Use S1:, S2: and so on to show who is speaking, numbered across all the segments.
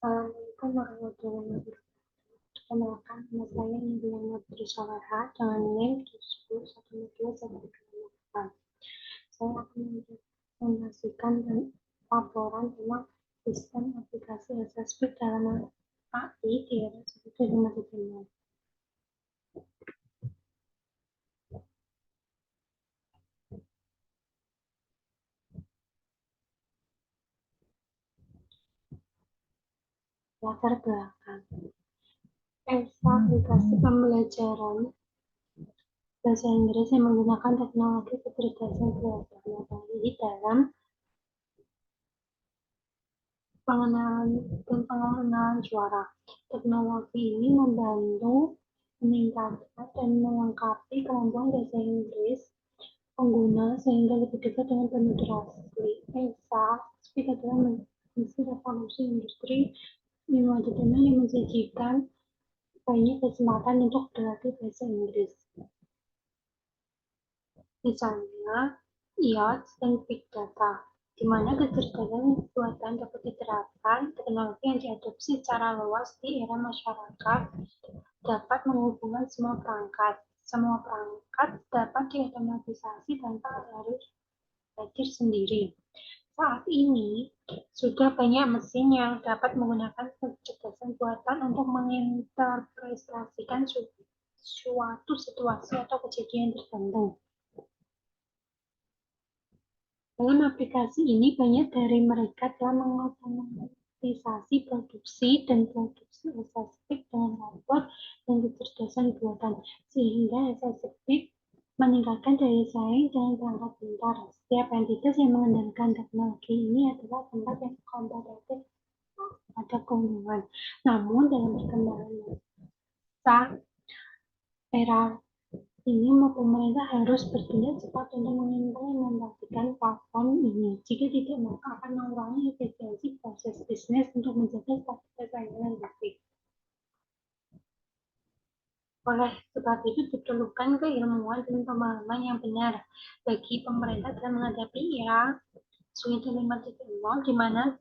S1: Assalamualaikum warahmatullahi wabarakatuh. Perkenalkan, nama saya Indriana Putri Soleha dengan NIM 1011218. Saya akan menyampaikan laporan tentang sistem aplikasi SSP dalam AI di era 1.5.0. Latar belakang aplikasi pembelajaran bahasa Inggris yang menggunakan teknologi kecerdasan buatan dalam pengenalan dan pengenalan suara. Teknologi ini membantu meningkatkan dan melengkapi kemampuan bahasa Inggris pengguna sehingga lebih dekat dengan penduduk asli. ESA adalah misi revolusi industri 5.0 yang menjanjikan banyak kesempatan untuk berlatih bahasa Inggris. Misalnya, IoT dan Big Data, di mana kecerdasan buatan dapat diterapkan. Teknologi yang diadopsi secara luas di era masyarakat dapat menghubungkan semua perangkat. Semua perangkat dapat diotomatisasi tanpa harus hadir sendiri. Saat ini, sudah banyak mesin yang dapat menggunakan kecerdasan buatan untuk menginterpretasikan suatu situasi atau kejadian tertentu. Dalam aplikasi ini, banyak dari mereka telah mengotomatisasi produksi dan produksi SSP dengan robot dan kecerdasan buatan, sehingga SSP meningkatkan daya saing dengan perangkat pintar. Setiap entitas yang mengandalkan teknologi ini adalah tempat yang kompetitif pada keuntungan. Namun, dalam perkembangan era ini pemerintah harus bertindak cepat untuk mengimplementasikan platform ini. Jika tidak, maka akan mengurangi efisiensi proses bisnis untuk menjaga stabilitas layanan publik. Oleh sebab itu, diperlukan keilmuan dan pemahaman yang benar bagi pemerintah dalam menghadapi era Suite 5.0, di mana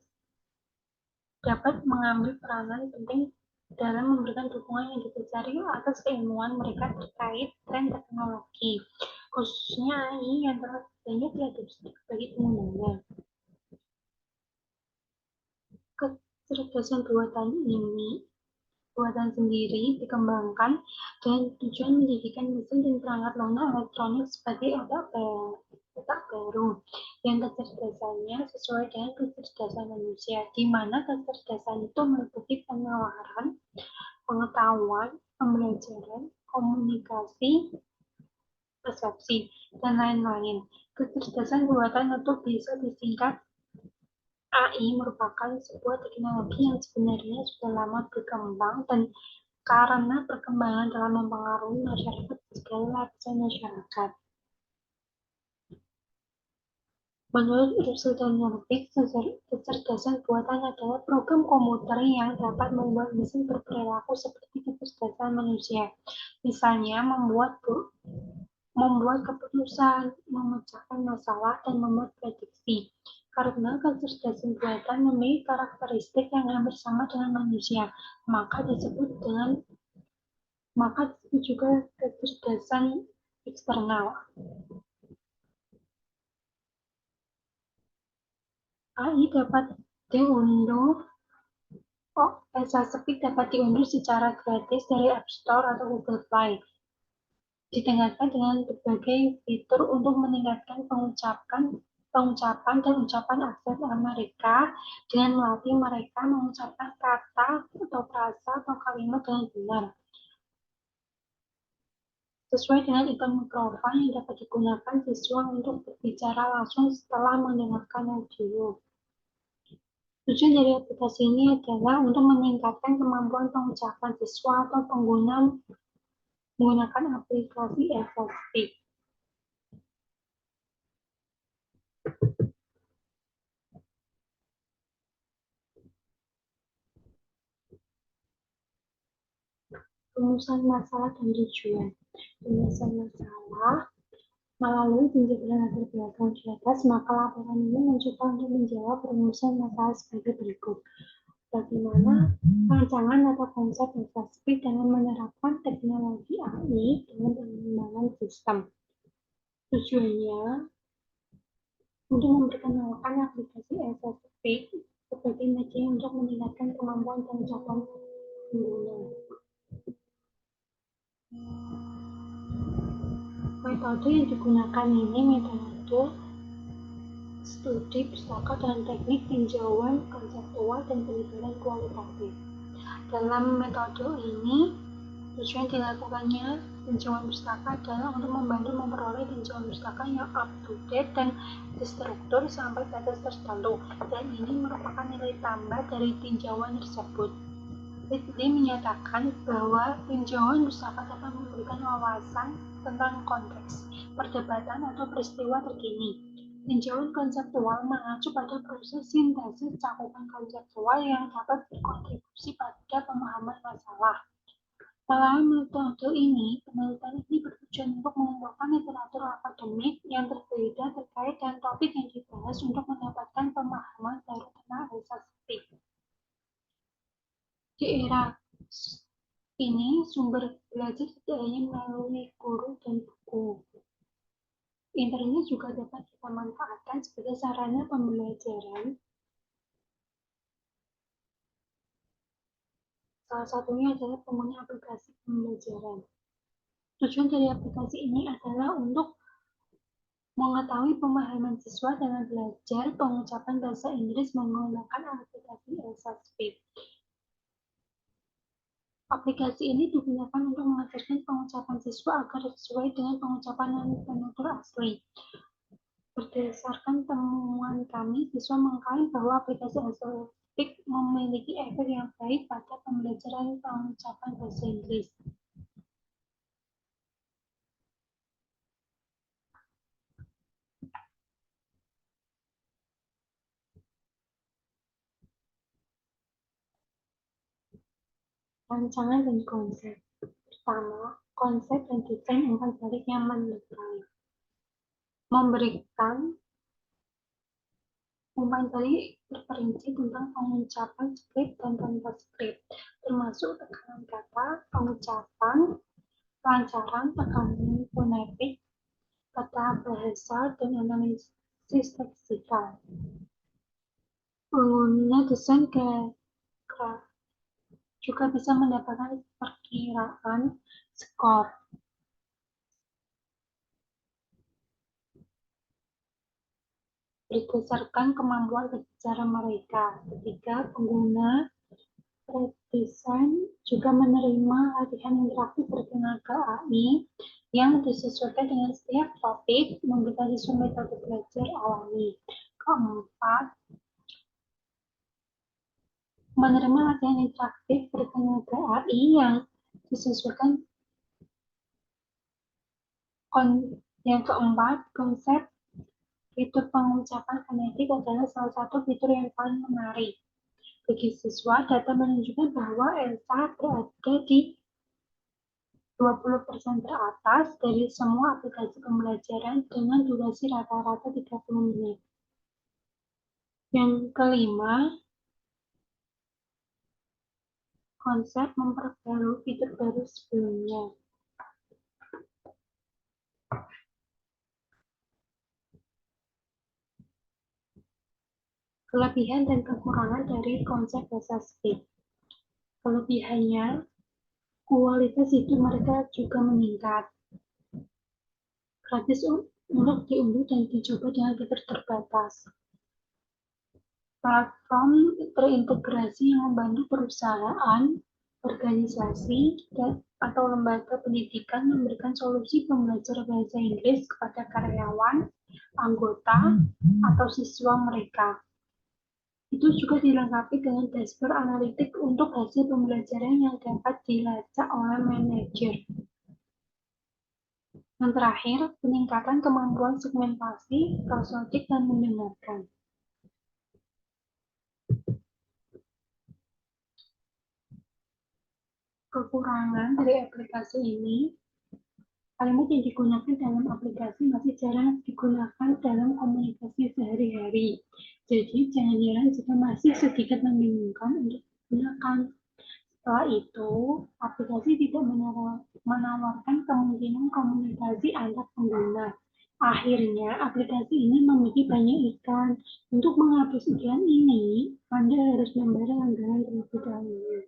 S1: dapat mengambil peranan penting dalam memberikan dukungan yang didasari atas keilmuan mereka terkait tren teknologi, khususnya AI yang telah banyak diadopsi bagi penggunanya. Kecerdasan buatan sendiri dikembangkan dengan tujuan menjadikan mesin dan perangkat lunak elektronik sebagai otak baru yang kecerdasannya sesuai dengan kecerdasan manusia, di mana kecerdasan itu meliputi penalaran, pengetahuan, pembelajaran, komunikasi, persepsi, dan lain-lain. Kecerdasan buatan atau bisa disingkat AI merupakan sebuah teknologi yang sebenarnya sudah lama berkembang dan karena perkembangan dalam mempengaruhi masyarakat di segala lapisan masyarakat. Menurut Russell dan Norvig, kecerdasan buatan adalah program komputer yang dapat membuat mesin berperilaku seperti kecerdasan manusia. Misalnya, membuat keputusan, memecahkan masalah, dan membuat prediksi. Karena kecerdasan buatan memiliki karakteristik yang hampir sama dengan manusia, maka disebut juga kecerdasan eksternal. AI dapat diunduh SSP dapat diunduh secara gratis dari App Store atau Google Play. Didengarkan dengan berbagai fitur untuk meningkatkan pengucapan dan ucapan aksen Amerika dengan melatih mereka mengucapkan kata atau frasa atau kalimat dengan benar. Sesuai dengan ikon mikrofon yang dapat digunakan siswa untuk berbicara langsung setelah mendengarkan audio. Tujuan dari aplikasi ini adalah untuk meningkatkan kemampuan pengucapan siswa atau pengguna menggunakan aplikasi SSP. Rumusan masalah dan tujuan. Rumusan masalah melalui penjelasan latar belakang di atas, maka laporan ini mencoba untuk menjawab rumusan masalah sebagai berikut. bagaimana rancangan atau konsep data speak dengan menerapkan teknologi AI dengan pengembangan sistem. Tujuannya untuk memperkenalkan aplikasi Elsa Speak sebagai media untuk meningkatkan kemampuan pencapaian pengguna. Metode yang digunakan ini metode studi pustaka dan teknik tinjauan konseptual dan penilaian kualitatif. Dalam metode ini, tujuan dilakukannya tinjauan pustaka adalah untuk membantu memperoleh tinjauan pustaka yang up-to-date dan terstruktur sampai batas tertentu, dan ini merupakan nilai tambah dari tinjauan tersebut. Ridley menyatakan bahwa tinjauan pustaka dapat memberikan wawasan tentang konteks, perdebatan, atau peristiwa terkini. Tinjauan konseptual mengacu pada proses sintesis cakupan konseptual yang dapat berkontribusi pada pemahaman masalah. Melalui metode ini, penelitian ini bertujuan untuk mengumpulkan literatur akademik yang berbeda terkait dengan topik yang dibahas untuk mendapatkan pemahaman baru tentang Elsa Speak. Di era ini, sumber belajar tidak hanya melalui guru dan buku. Internet juga dapat kita manfaatkan sebagai sarana pembelajaran. Salah satunya adalah penggunaan aplikasi pembelajaran. Tujuan dari aplikasi ini adalah untuk mengetahui pemahaman siswa dengan belajar pengucapan bahasa Inggris menggunakan aplikasi Elsa Speak. Aplikasi ini digunakan untuk mengajarkan pengucapan siswa agar sesuai dengan pengucapan penutur asli. Berdasarkan temuan kami, siswa mengklaim bahwa aplikasi Elsa Speak memiliki efek yang baik pada pembelajaran pengucapan bahasa Inggris. Rancangan dan konsep. Pertama, konsep dan desain umpan balik yang mendetail. Memberikan umpan balik terperinci tentang pengucapan skrip dan tanpa skrip, termasuk tekanan kata, pengucapan, kelancaran, tekanan fonetik, kata bahasa, dan analisis leksikal. Pengguna desain juga bisa mendapatkan perkiraan skor berdasarkan kemampuan berbicara mereka. Ketiga, pengguna redesign juga menerima latihan interaktif bertenaga AI yang disesuaikan dengan setiap topik, memberikan siswa metode belajar alami. Keempat, menerima latihan interaktif bertenaga AI yang disesuaikan. Yang keempat, konsep fitur pengucapan fonetik adalah salah satu fitur yang paling menarik. Bagi siswa, data menunjukkan bahwa Elsa berada di 20% teratas dari semua aplikasi pembelajaran dengan durasi rata-rata 30 menit. Yang kelima, konsep memperbarui fitur baru sebelumnya. Kelebihan dan kekurangan dari konsep Elsa Speak. Kelebihannya, kualitas hidup mereka juga meningkat. Gratis untuk diunduh dan dicoba dengan fitur terbatas. Platform terintegrasi yang membantu perusahaan, organisasi, atau lembaga pendidikan memberikan solusi pembelajaran bahasa Inggris kepada karyawan, anggota, atau siswa mereka. Itu juga dilengkapi dengan dashboard analitik untuk hasil pembelajaran yang dapat dilacak oleh manajer. Yang terakhir, peningkatan kemampuan segmentasi, prosodik, dan mendengarkan. Kekurangan dari aplikasi ini Kalimat yang digunakan dalam aplikasi masih jarang digunakan dalam komunikasi sehari-hari. Jadi, jangan heran jika masih sedikit membingungkan untuk digunakan. Setelah itu, aplikasi tidak menawarkan kemungkinan komunikasi antar pengguna. Akhirnya, aplikasi ini memiliki banyak iklan. Untuk menghapus iklan ini, Anda harus membayar langganan terlebih dahulu.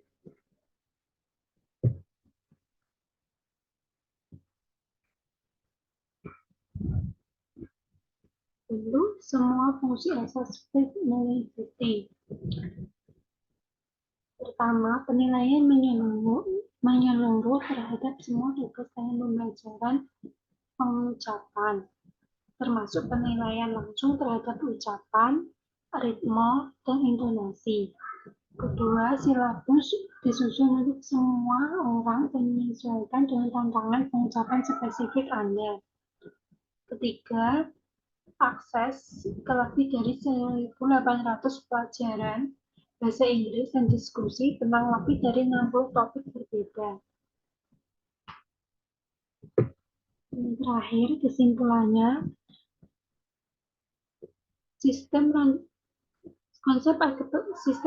S1: Lalu, semua fungsi asas meliputi. Pertama, penilaian menyeluruh terhadap semua tugas dalam pembelajaran pengucapan, termasuk penilaian langsung terhadap ucapan, ritme, dan intonasi. Kedua, silabus disusun untuk semua orang dan menyesuaikan dengan tantangan pengucapan spesifik Anda. Ketiga, akses ke lebih dari 1.800 pelajaran bahasa Inggris dan diskusi tentang lebih dari 60 topik berbeda. Dan terakhir, kesimpulannya, sistem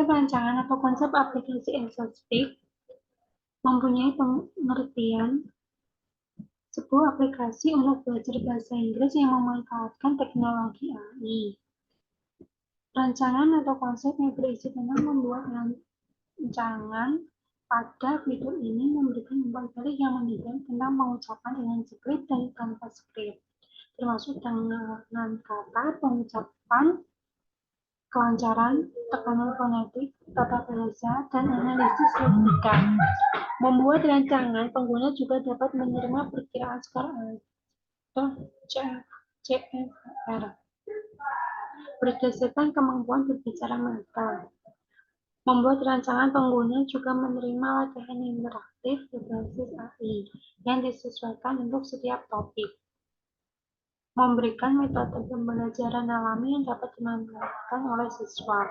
S1: rancangan atau konsep aplikasi Elsa Speak mempunyai pengertian sebuah aplikasi untuk belajar bahasa Inggris yang memanfaatkan teknologi AI. Rancangan atau konsep yang berisi tentang membuat rancangan pada fitur ini memberikan umpan balik yang mendetail tentang pengucapan dengan skrip dan tanpa skrip, termasuk dengan kata, pengucapan, kelancaran, tekanan fonetik, tata bahasa, dan analisis lексika. Membuat rancangan, pengguna juga dapat menerima perkiraan skor atau CFR berdasarkan kemampuan berbicara mereka. Membuat rancangan, pengguna juga menerima latihan interaktif berbasis AI yang disesuaikan untuk setiap topik. Memberikan metode pembelajaran alami yang dapat dimanfaatkan oleh siswa.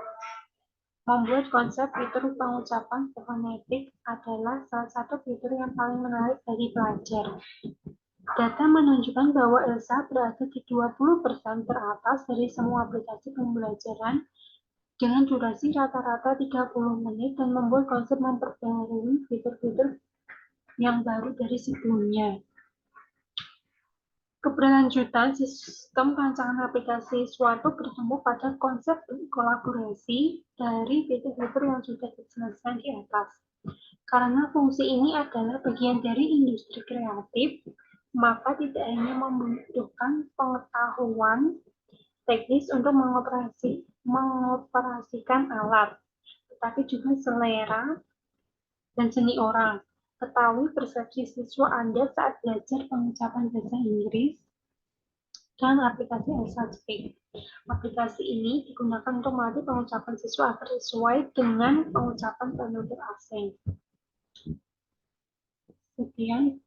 S1: Membuat konsep fitur pengucapan fonetik adalah salah satu fitur yang paling menarik bagi pelajar. Data menunjukkan bahwa Elsa berada di 20% teratas dari semua aplikasi pembelajaran dengan durasi rata-rata 30 menit dan membuat konsep memperbarui fitur-fitur yang baru dari sebelumnya. Keberlanjutan sistem rancangan aplikasi suatu bertumbuh pada konsep kolaborasi dari fitur-fitur yang sudah dijelaskan di atas. Karena fungsi ini adalah bagian dari industri kreatif, maka tidak hanya membutuhkan pengetahuan teknis untuk mengoperasikan alat, tetapi juga selera dan seni orang. Ketahui persepsi siswa Anda saat belajar pengucapan bahasa Inggris dan aplikasi Elsa Speak. Aplikasi ini digunakan untuk melatih pengucapan siswa agar sesuai dengan pengucapan penutur asing. Sekian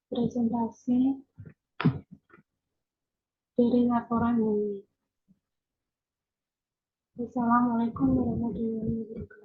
S1: presentasi dari laporan ini. Wassalamualaikum warahmatullahi wabarakatuh.